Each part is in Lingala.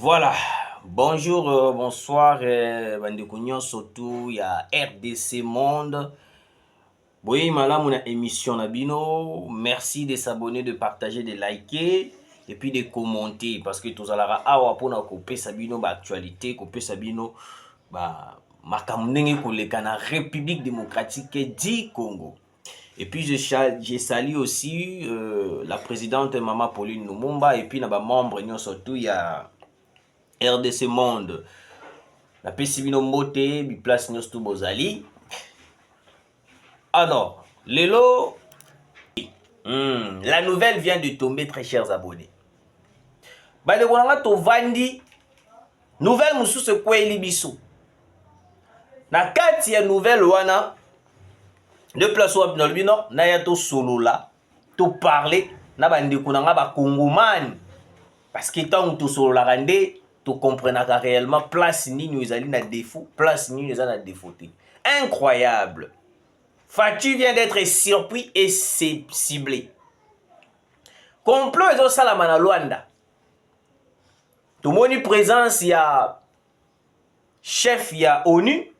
Voilà. Bonjour, bonsoir, Bandekunion, surtout, il y a RDC Monde. Oui, madame, on a émission Nabino. Merci de s'abonner, de partager, de liker et puis de commenter parce que tous alara awa pour na couper Sabino ba actualité, couper Sabino ba makamnenge koleka na République démocratique du Congo. Et puis je salue aussi la présidente Mama Pauline Lumumba et puis na ba membre surtout il y a RDC Monde. La Pessimino Mbote, bi place Nyostu Bozali. Alors, Lelo, la nouvelle vient de tomber, très chers abonnés. Balekonanga to vandi, nouvelle musu se kwa elibiso. Na kati ya nouvelle wana, de place wap nolbino, na ya to solo la, to parler, na bandekonanga ba kongomani. Parce que tant to solo la rende, tu comprendras réellement place ni nous allons na défaut, place ni nous allons na défauté. Incroyable. Fatu vient d'être surpris et ciblé. Complot et salama na Luanda. Tout le monde présence, il y a chef, il y a ONU.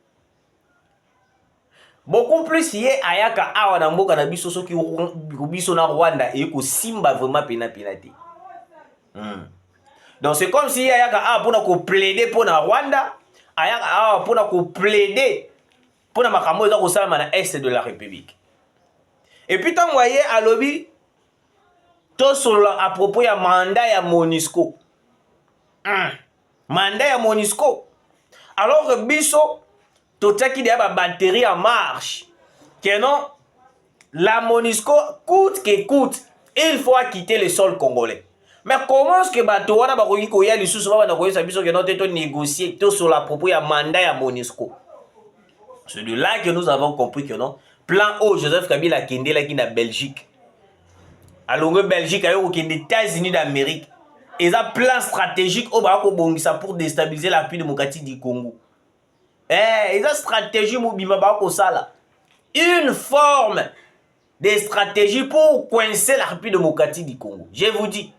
Beaucoup plus il y a ayaka awa na mboka na biso soki biso na Rwanda et ko simba vraiment penati. Donc c'est comme si ayaka pour plaider pour na Rwanda, ayaka pour plaider pour na makambo eza ko salama na est de la République. Et puis tant voyez à lobby to solo à propos ya mandat ya MONUSCO. Mandat ya MONUSCO. Alors que biso totaki de ba batterie en marche. Que non la MONUSCO coûte que coûte, il faut quitter le sol congolais. Mais comment est-ce que bato wana bakoki koya lisusu ba na koyesa biso que non te négocier to sur la propos ya mandat ya MONUSCO. C'est de là que nous avons compris que non plan O Joseph Kabila kende la ki na Belgique. Alongo Belgique ayo kende États-Unis d'Amérique. Et ça plan stratégique au bako bongisa pour déstabiliser la République démocratique du Congo. Et ça stratégie mobima bako sala. Une forme de stratégie pour coincer la République démocratique du Congo. Je vous dis.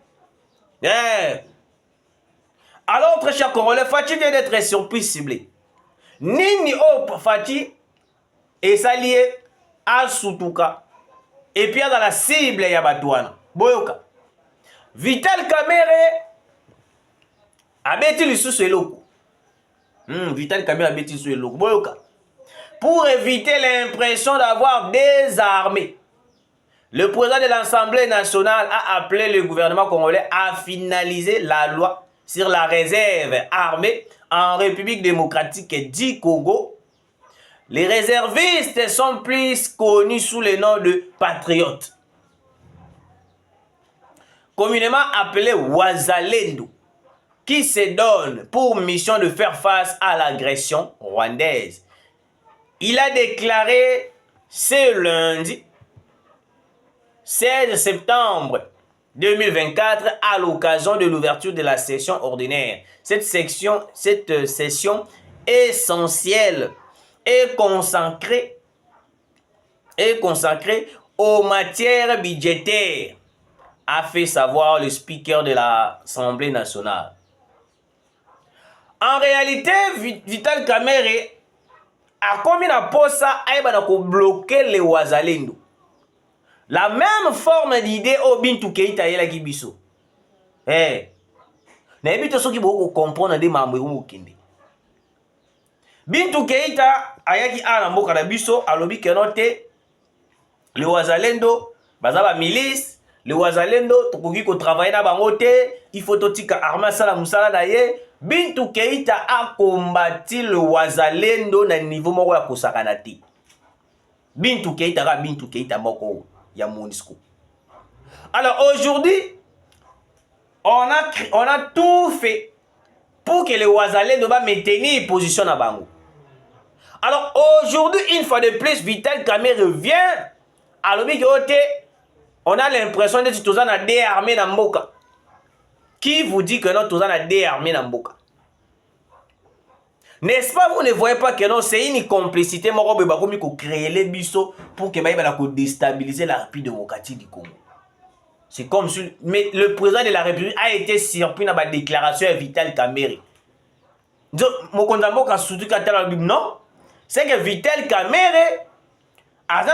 Alors, très cher Congolais, Fati vient d'être surpris ciblé. Nini o Fati et ça lié à Sutuka. Et puis dans la cible, il y a Batouana. Boyoka. Vital Kamerhe a bêti le sous eloko. Vital Kamerhe a bêti le sous eloko. Boyoka. Pour éviter l'impression d'avoir des armées. Le président de l'Assemblée nationale a appelé le gouvernement congolais à finaliser la loi sur la réserve armée en République démocratique du Congo. Les réservistes sont plus connus sous le nom de patriotes. Communément appelés Wazalendo, qui se donnent pour mission de faire face à l'agression rwandaise. Il a déclaré ce lundi 16 septembre 2024 à l'occasion de l'ouverture de la session ordinaire. Cette session essentielle est consacrée aux matières budgétaires, a fait savoir le speaker de l'Assemblée nationale. En réalité, Vital Kamerhe a commis la posa à bloquer les Wazalendo. La même forme d'idée au Bintou Keïta yela kibiso. Na ebito soki boko comprendre de mambo mukinde. Bintou Keïta ayaki ana mboka na biso alobi kenote le Wazalendo bazaba milice, le Wazalendo tokoki ko travailler na bango te, il faut totika arma sala musala na ye. Bintou Keïta a combattu le Wazalendo na niveau moko ya kosakana te. Bintou Keïta moko ya MONUSCO. Alors aujourd'hui, on a tout fait pour que les Wazalendo va maintenir position à Bango. Alors aujourd'hui, une fois de plus, Vital Kamerhe revient à l'objet on a l'impression d'être tous en a déarmé dans Mboka. Qui vous dit que non, tous en a déarmé dans Mboka? N'est-ce pas, vous ne voyez pas que non, c'est une complicité pour créer les bisous pour que déstabiliser la République démocratique du Congo. C'est comme si... Mais le président de la République a été surpris dans la déclaration de Vital Kamerhe. Non, c'est que Vital Kamerhe a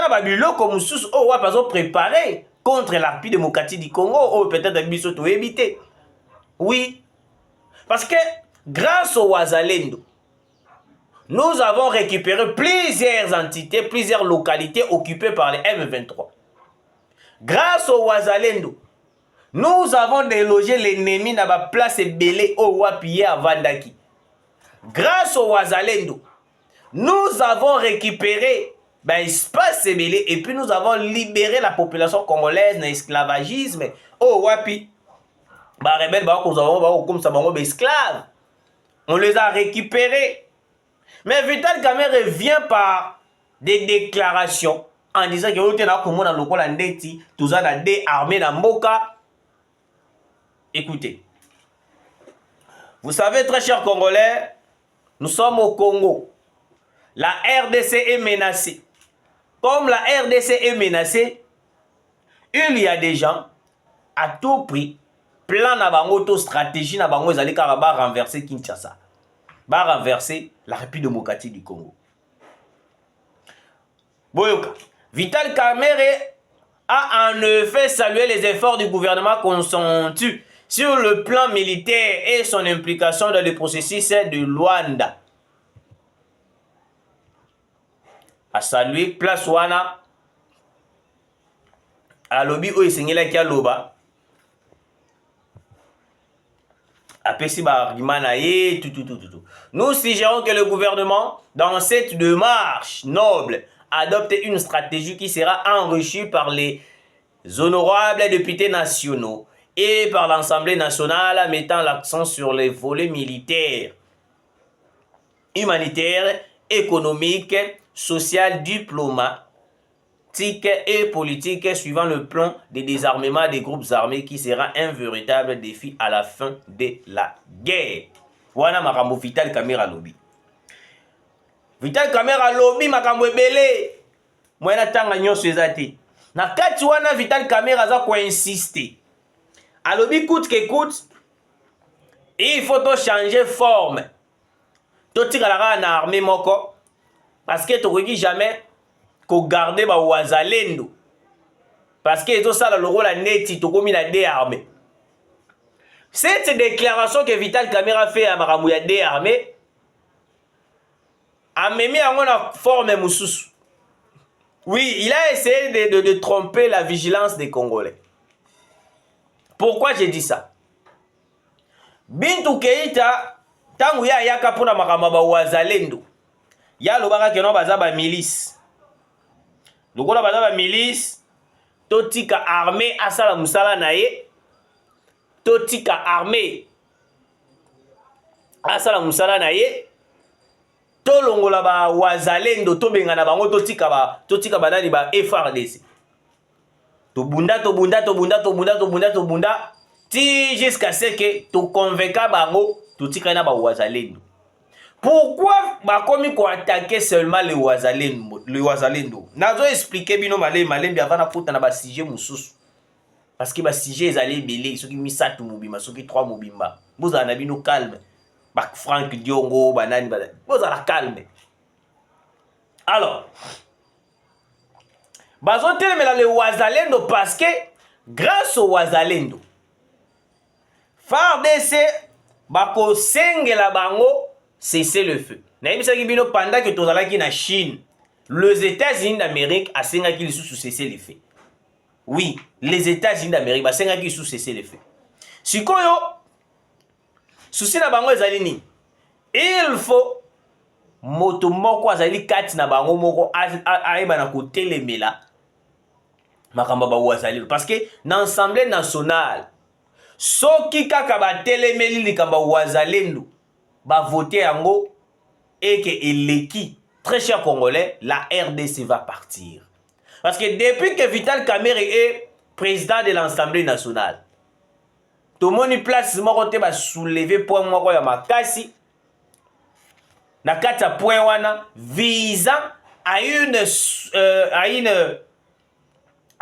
préparé contre la République démocratique du Congo, ou peut-être que éviter. Oui, parce que grâce au Wazalendo, nous avons récupéré plusieurs entités, plusieurs localités occupées par les M23. Grâce au Wazalendo, nous avons délogé l'ennemi dans la place belée au Wapiye à Vandaki. Grâce au Wazalendo, nous avons récupéré l'espace belé et puis nous avons libéré la population congolaise de l'esclavagisme au Wapi. Rebelles, comme ça, esclaves. On les a récupérés. Mais Vital Kamerhe vient par des déclarations en disant que nous avons des armées dans Mboka. Écoutez, vous savez, très chers Congolais, nous sommes au Congo. La RDC est menacée. Comme la RDC est menacée, il y a des gens à tout prix, plan na bango, stratégie na bango, ils allaient renverser Kinshasa, renverser la République démocratique du Congo. Boyoka, Vital Kamerhe a en effet salué les efforts du gouvernement consentis sur le plan militaire et son implication dans le processus de Luanda. A salué place wana a lobby o esengela ki aloba a pesi ba argument na ye tout. Nous suggérons que le gouvernement dans cette démarche noble adopte une stratégie qui sera enrichie par les honorables députés nationaux et par l'Assemblée nationale mettant l'accent sur les volets militaires, humanitaires, économiques, social, diplomatique et politique suivant le plan de désarmement des groupes armés qui sera un véritable défi à la fin de la guerre. Wana makambo Vital Kamerhe lobby. Vital Kamerhe lobby makambo ebele. Mwana tanga nyonso ezate. Na kati wana Vital Kamerhe aza ko insister. A lobby coûte que coûte, il faut changer forme. To tikala na armée moko. Parce que tu ne jamais garder ba Wazalendo. Parce que tout ça le rôle la neti to komi la déarmé. Cette déclaration que Vital Kamerhe a fait à Maramouya déarmé a mis en forme mususu. Oui, il a essayé de tromper la vigilance des Congolais. Pourquoi j'ai dit ça? Bintou Keïta tangu ya yaka pona makambo ba Wazalendo. Ya lobaka keno baza ba milice. Lokola baza ba milice, totika armée asala musala na ye. Totika armée asala musala na ye. Tolongola ba Wazalendo tobenga na bango totika banani ba FRDC. Tobunda ti jusqu'à ce que to convainca bango totika na ba Wazalendo. Pourquoi bakomi ko attaquer seulement le Wazalendo? Nazo expliquer bino malembi avant na kota na ba sujet mususu. Parce que ba sujet ezali belé, soki misatu mobimba, soki 3 mobimba. Boza na bino calme. Ba Frank Diongo banani ba. Boza la calme. Alors, bazo telemela le Wazalendo parce que grâce au Wazalendo, FARDC bako sengela bango cesser le feu. Pendant que tozalaki na Chine, les États-Unis d'Amérique a sengaki sous cesser le feu. Oui, les États-Unis d'Amérique a sengaki sous cesser le feu. Sikoyo, souci na bango ezalini. Il faut moto moko azali kati na bango moko aiba na kotelemela makamba ba Wazalendo parce que dans l'Assemblée nationale soki kaka ba telemeli likamba Wazalendo ba voter yango et que eleki très cher Congolais, la RDC va partir. Parce que depuis que Vital Kamerhe est président de l'Assemblée nationale, tout le monde place moko te ba soulever point moko ya makasi na kata point wana visant à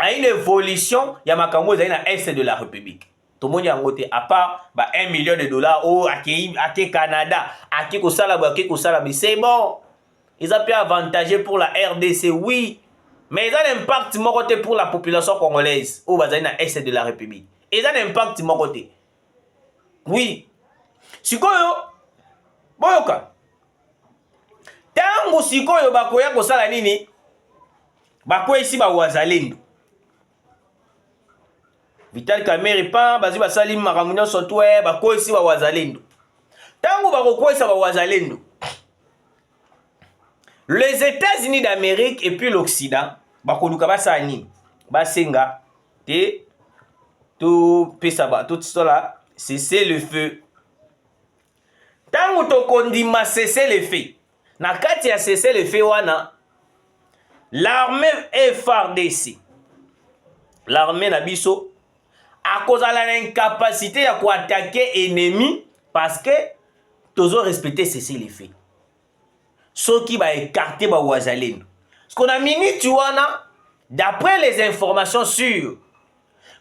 a une évolution ya makambo ezali na est de la République. Tout le monde a ngoté à part bah, $1 million oh ake Canada ake kosala ba ake kosala mais c'est bon. Ils ont pu avantager pour la RDC oui, mais ils ont un impact côté pour la population congolaise au bazali na est de la République. Ils ont un impact côté. Oui. Sikoyo boyoka. Tango sikoyo bakoya kosala nini? Bakoya ici ba wazalendo. Vital Kamerhe pa bazi basali makambo nyonso to bakoya ici ba wazalendo. Tango bakokwesa ba wazalendo. Les États-Unis d'Amérique et puis l'Occident bakoluka basala nini? Basenga te tout pesa ba tout cela cesser le feu. Tango to kondima cesser le feu. Na kati ya cesser le feu wana l'armée FARDC. L'armée na biso a kozala l'incapacité ya ko attaquer ennemi parce que tozo respecter cesser le feu. Ceux qui va écarter ba wazalendo. Parce qu'on a minute wana d'après les informations sûres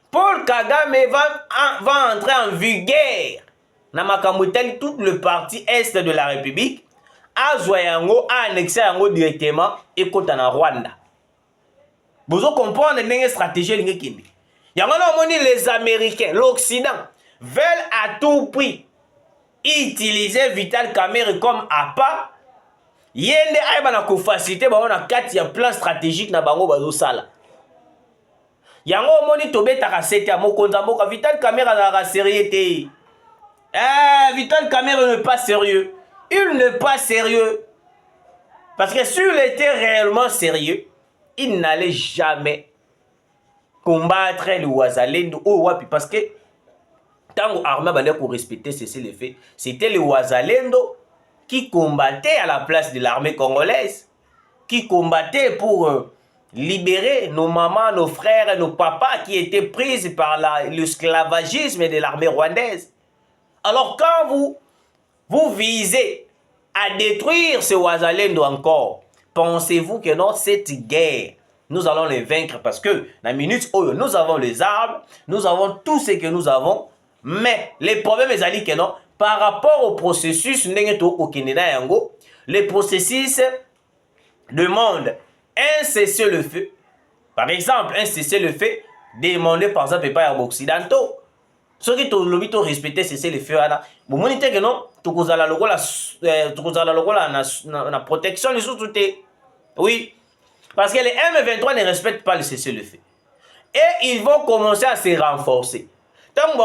Paul Kagame va entrer en vigueur dans Makamutali, tout le parti est de la République, a Zoyango, a annexé Yango directement et côté en Rwanda. Vous comprenez une stratégie qui les Américains, l'Occident, veulent à tout prix utiliser Vital Kamerhe comme appât. Yende aïba ko facilité ba on a 4 plan stratégique na bango bazo sala. Yango moni tobeta ka 7 ya mokonza mboka Vital Kamerhe a sérieux té. Vital Kamerhe n'est pas sérieux. Il n'est pas sérieux. Parce que s'il était réellement sérieux, il n'allait jamais combattre le Wazalendo au Wapi. Parce que tant l'armée bandait pour respecter cesser les faits, c'était le Wazalendo qui combattait à la place de l'armée congolaise, qui combattait pour libérer nos mamans, nos frères, nos papas qui étaient pris par l'esclavagisme de l'armée rwandaise. Alors quand vous visez à détruire ce Wazalendo encore, pensez-vous que dans cette guerre, nous allons les vaincre parce que dans la minute où nous avons les armes, nous avons tout ce que nous avons, mais les problèmes sont que non, par rapport au processus, le processus demande un cessez-le-feu. Par exemple, un cessez-le-feu demandé par exemple par les Occidentaux. Ceux qui ont respecté cessez-le-feu, vous monitez que non, tout la protection les autres. Oui, parce que les M23 ne respectent pas le cessez-le-feu. Et ils vont commencer à se renforcer. Tant que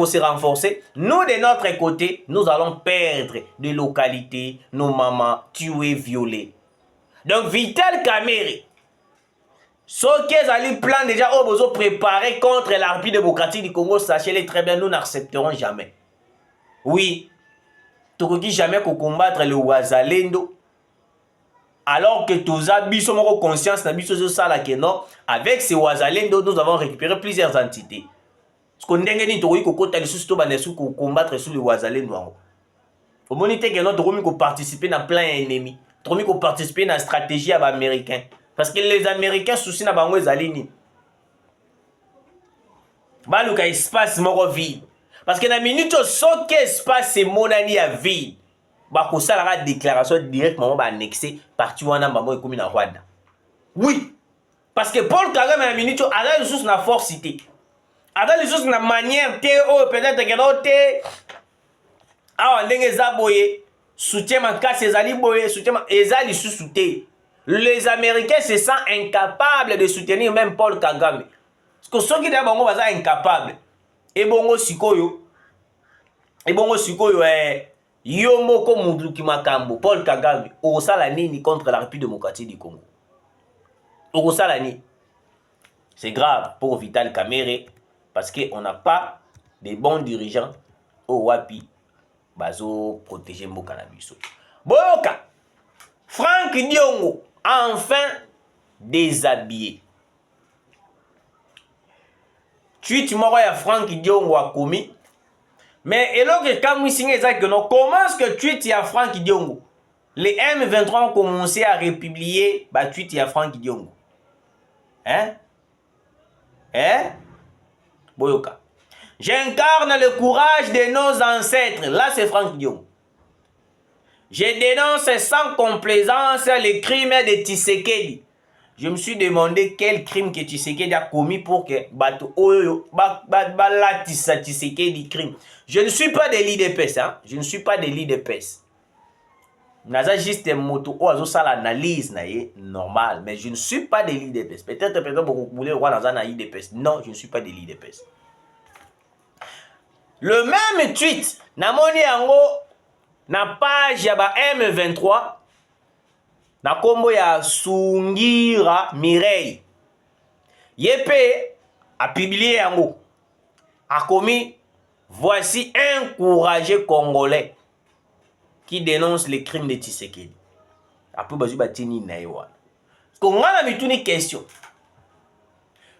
se renforcer, nous de notre côté, nous allons perdre des localités, nos mamans tuées, violées. Donc Vital Kamerhe, ce qu'ils ont plan déjà préparé contre la République démocratique du Congo, sachez-le très bien, nous n'accepterons jamais. Oui, tu ne dis jamais qu'on combattre le Wazalendo, alors que tous avons conscience avec ces Wazalendo, nous avons récupéré plusieurs entités. Parce qu'on combattre sur le Wazalendo. Au monité que nous devons participer dans plein ennemis. Nous devons participer dans la stratégie américaine. Parce que les Américains soucient dans les alliés. Il y a espace vide. Parce que dans la minute où ce qui espace est mon année à vide, il y a une déclaration directement annexée par Tuana Maman et Koumi na Rwanda. Oui. Parce que Paul Kagame dans la minute où il y a une source de force cité. Ada les choses na manière peut-être que l'autre ah ndenge zaboye soutien manka ces ali boye soutien ezali sous-souté. Les Américains se sentent incapables de soutenir même Paul Kagame. Parce que ceux qui disent bongo baza incapable. Et bongo sikoyo yo moko munduki makambo Paul Kagame osala nini contre la République démocratique du Congo. Osala nini. C'est grave pour Vital Kamerhe. Parce qu'on n'a pas de bons dirigeants au Wapi bazo protéger Mboka na biso. Boyoka, Franck Diongo, enfin déshabillé. Tweet moko ya Franck Diongo a commis. Mais eloke kamwi singe ça que non, comment est-ce que tweet ya Franck Diongo? Les M23 ont commencé à republier bah tweet ya Franck Diongo. Hein? Hein? Boyoka. J'incarne le courage de nos ancêtres. Là, c'est Franck Diongo. Je dénonce sans complaisance les crimes de Tshisekedi. Je me suis demandé quel crime que Tshisekedi a commis pour que Tshisekedi crime. Je ne suis pas de l'IDPS, hein? Je ne suis pas de l'IDPS. Naza juste un moto oiseau ça l'analyse normal, mais je ne suis pas de l'IDPS. Peut-être beaucoup voulez voir dans un IDPS. Non, je ne suis pas de l'IDPS. Le même tweet, namoni yango na page ya ba M23. Na kombo ya Sungira Mireille. Yepe a publié yango. A commis voici un courageux Congolais qui dénonce les crimes de Tshisekedi. Après bazu batini na yewa. Konga na mituni question.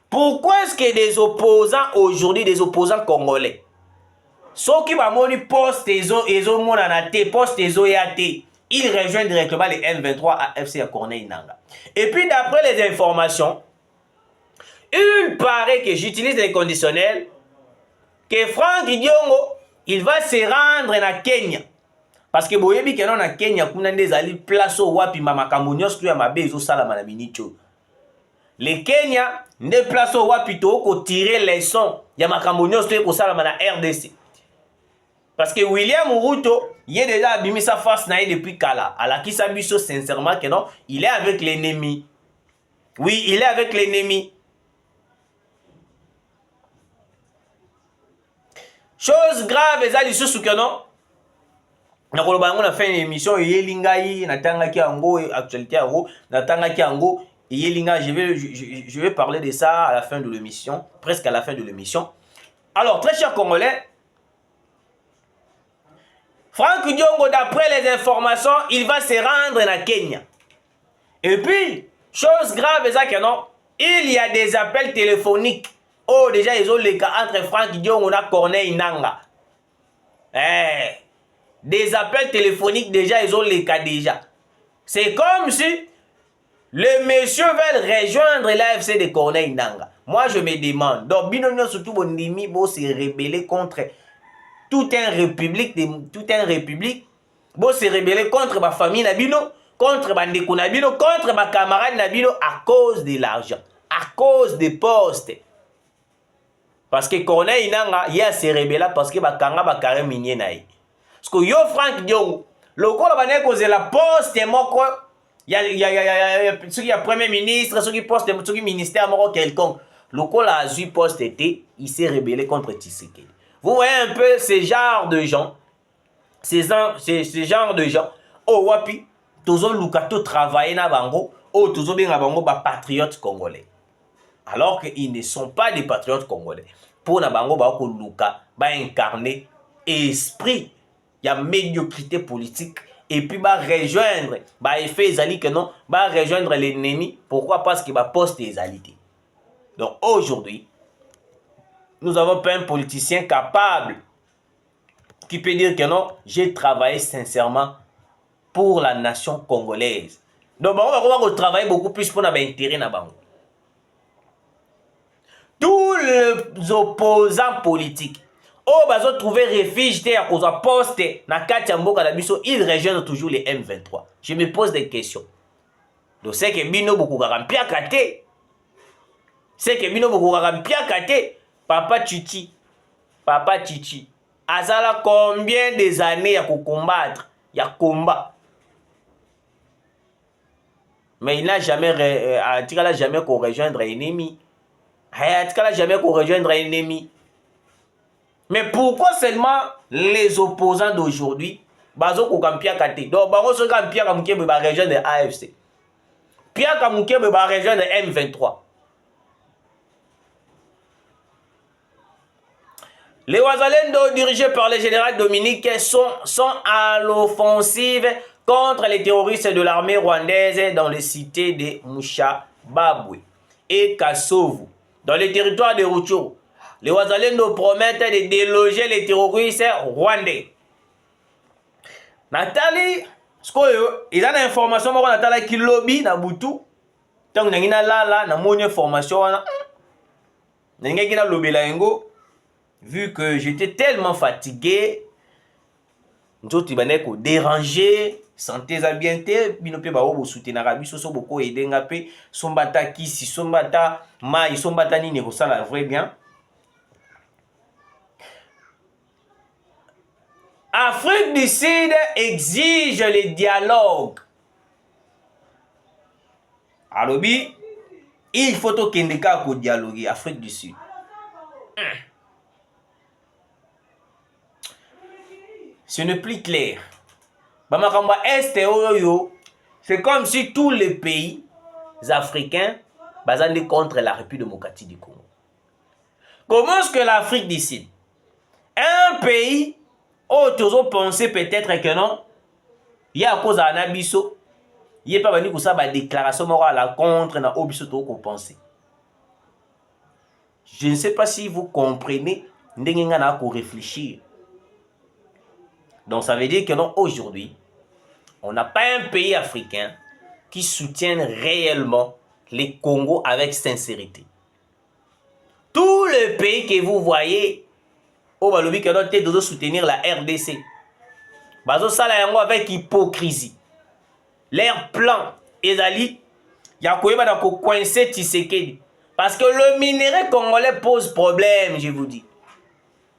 Pourquoi est-ce que des opposants aujourd'hui, des opposants congolais, ceux qui va moni poste ezo mona na te, poste ezo ya te, ils rejoignent directement les M23 à FC à Corneille Nanga. Et puis d'après les informations, il paraît que j'utilise les conditionnels, que Franck Diongo, il va se rendre na Kenya. Parce que boyebi que non na Kenya kuna ndezali place au wapi mama kamunios tu ya mabe ezo sala na minicho. Les Kenya nde place au wapi to ko tirer les sons ya makamunios tu ko sala na RDC. Parce que William Ruto, il est déjà abîmé sa face depuis Kala. Alors qui s'abîme sincèrement que non, il est avec l'ennemi. Oui, il est avec l'ennemi. Chose grave, ça dit sous que non. On a fait une émission, Yelingai, Natanga Kiango, actualité Ango, Natanga Kiango, Yelinga. Je vais parler de ça à la fin de l'émission, presque à la fin de l'émission. Alors, très chers Congolais, Franck Diongo, d'après les informations, il va se rendre à Kenya. Et puis, chose grave, c'est que non, il y a des appels téléphoniques. Oh, déjà, ils ont les cas entre Franck Diongo et Corneille Nanga. Des appels téléphoniques, déjà, ils ont les cas déjà. C'est comme si les messieurs veulent rejoindre l'AFC de Corneille Nanga. Moi, je me demande, donc, Binono, surtout, Bondimi, bon, se rebeller contre tout un république, bon se rebeller contre ma famille Nabino, contre ma ndeko Nabino, contre ma camarade Nabino à cause de l'argent, à cause des postes. Parce que Corneille Nanga, il y a se rebeller parce que bakanga bakare minier naï. Parce que yo Franck Diongo, le col bané cause la poste moko, il y a ceux qui a premier ministre, ceux qui poste, ceux qui ministère moko quelconque. Le col a eu poste été, il s'est rebellé contre Tshisekedi. Vous voyez un peu ce genre de gens, ces genre de gens, oh wapi, tozo lukato travailler na bango, oh tozo benga bango ba patriotes congolais. Alors qu'ils ne sont pas des patriotes congolais. Pour na bango ba ko luka, ba incarner esprit, il y a médiocrité politique et puis ba rejoindre, ba effet ezali que non, ba rejoindre l'ennemi. Pourquoi? Parce que ba poste ezalité. Donc aujourd'hui, nous n'avons pas un politicien capable qui peut dire que non, j'ai travaillé sincèrement pour la nation congolaise. Donc, on va travailler beaucoup plus pour notre intérêt. Tous les opposants politiques, ils ont trouvé refuge à cause de poste, ils rejoignent toujours les M23. Je me pose des questions. Donc, c'est que Bino beaucoup rampia kate. C'est que Bino beaucoup rampia kate. Papa Chichi, Azala combien des années à combattre, il y a combat. Mais il n'a jamais, jamais rejoindre un ennemi. Jamais rejoindre un ennemi. Mais pourquoi seulement les opposants d'aujourd'hui, bazo kokampia kate. Donc bango so kampia kamuke ba rejoindre AFC. Pia kamuke ba rejoindre M23. Les Ouazalendo, dirigés par le général Dominique, sont à l'offensive contre les terroristes de l'armée rwandaise dans les cités de Mushababwe et Kassovu, dans les territoires de Rutshuru. Les Ouazalendo promettent de déloger les terroristes rwandais. Nathalie, ils ont l'information que Nathalie lobby na butu. Tant que na lala na monnaie formation. vu que j'étais tellement fatigué, nzoto bane ko déranger, santé za bien te, bino pe ba obo soutenir biso so boko edenga pe, sombata kisi, sombata mai, sombata nini ko sala vrai bien. Afrique du Sud exige le dialogue. Alobi, il faut au Kendeka pour dialoguer. Afrique du Sud. Ce n'est plus clair. Bamakamba Est et Oyo, c'est comme si tous les pays africains basés contre la République démocratique du Congo. Comment est-ce que l'Afrique du Sud, un pays où tous ont pensé peut-être que non, il y a à cause d'un abisso, il n'y a pas venu pour ça, déclaration morale à la contre, na obisso tout qu'on pensait. Je ne sais pas si vous comprenez, n'engana pour réfléchir. Donc ça veut dire que non, aujourd'hui, on n'a pas un pays africain qui soutienne réellement les Congo avec sincérité. Tous les pays que vous voyez, au Balobi que notre tête doit soutenir la RDC. Bazo sala yango avec hypocrisie. Leur plan, ezali, yakoyeba na ko coincer Tshisekedi. Parce que le minerai congolais pose problème, je vous dis.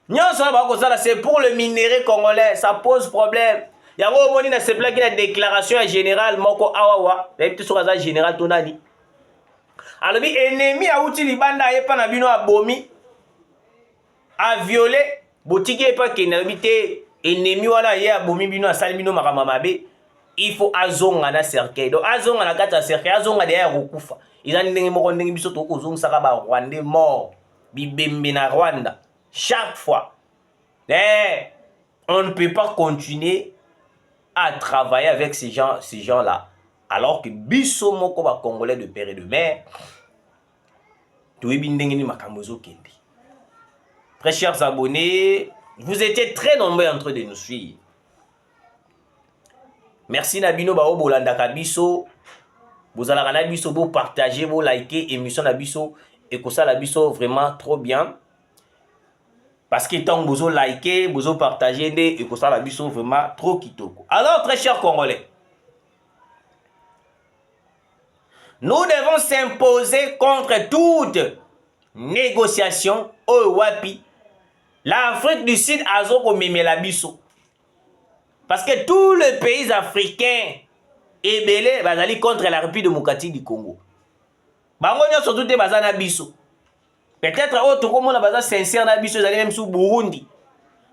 C'est pour le minerai congolais, ça pose problème. Il y a une déclaration générale, Moko Awawa, général Tonani. Alors, l'ennemi a outil Libanda et pas nabino a bomi, a violé, boutique et pas qu'il n'habité, ennemi wana ye a bomi bino a salmino maramamabe, il faut azonga na cercueil. Donc, azonga na kata cercueil, azonga derrière Rokufa. Ils ont dit que biso to kozong sakaba Rwanda mort, bibembe na Rwanda. Chaque fois, on ne peut pas continuer à travailler avec ces gens-là. Alors que biso moko ba Congolais de père et de mère, très chers abonnés, vous étiez très nombreux en train de nous suivre. Merci Nabino Bao Bolanda Kabiso. Vous allez biso, vous partager, vous liker émission Nabiso et que ça Nabiso vraiment trop bien. Parce que tant que vous likez, vous partagez et que ça Nabiso vraiment trop kitoko. Alors très chers Congolais, nous devons s'imposer contre toute négociation au Wapi. L'Afrique du Sud a zoko meme la biso. Parce que tous les pays africains et belé bazali contre la République démocratique du Congo. Bango nyo surtout te bazana biso. Peut-être autre comme on a bazana sincère na biso zali même sous Burundi.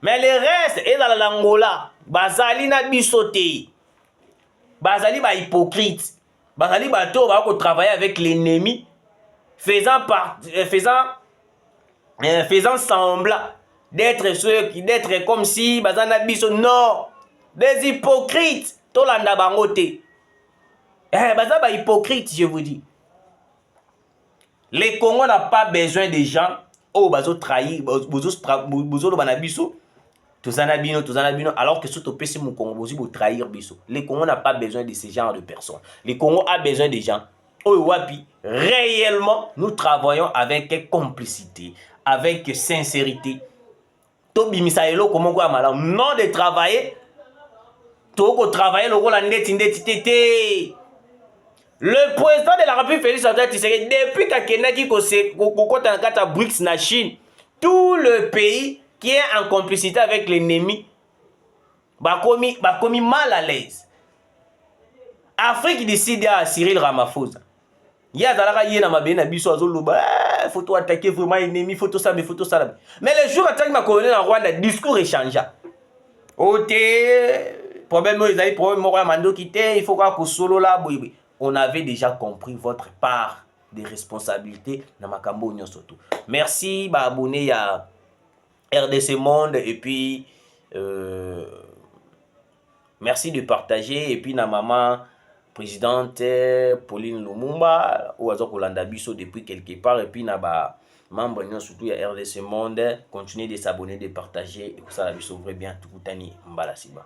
Mais le reste est dans l'Angola, bazali na biso te. Bazali ba hypocrite. Bazali ba to ba ko travailler avec l'ennemi faisant semblant d'être comme si bazana biso non, des hypocrites. Tolanda bangote. Baza ba hypocrite, je vous dis. Le Congo n'a pas besoin de gens oh bazo trahir, bazo banabiso, tozanabino, alors que surtout PC mon Congo bozo trahir biso. Le Congo n'a pas besoin de ce genre de personnes. Le Congo a besoin de gens oh wapi réellement nous travaillons avec complicité, avec sincérité. Tobi misaelo comment quoi malam non de travailler. Toko travailler le rôle en ndeti. Le président de la République Félix Antoine Tshisekedi, depuis qu'il a BRICS na Chine, tout le pays qui est en complicité avec l'ennemi va commis mal à l'aise. Afrique du Sud à Cyril Ramaphosa. Il y a des gens qui faut attaquer vraiment l'ennemi, faut tout ça, mais faut tout ça. Mais le jour où ma colonel en Rwanda, le discours est changé. Problème, il faut qu'on solo là. On avait déjà compris votre part de responsabilité dans ma cambo surtout. Merci, abonné à RDC Monde et puis merci de partager et puis na maman présidente Pauline Lumumba ou azo kolanda biso depuis quelque part et puis na ba membre surtout à RDC Monde, continuez de s'abonner, de partager et que ça la biso vrai bien tout tani mbala siba.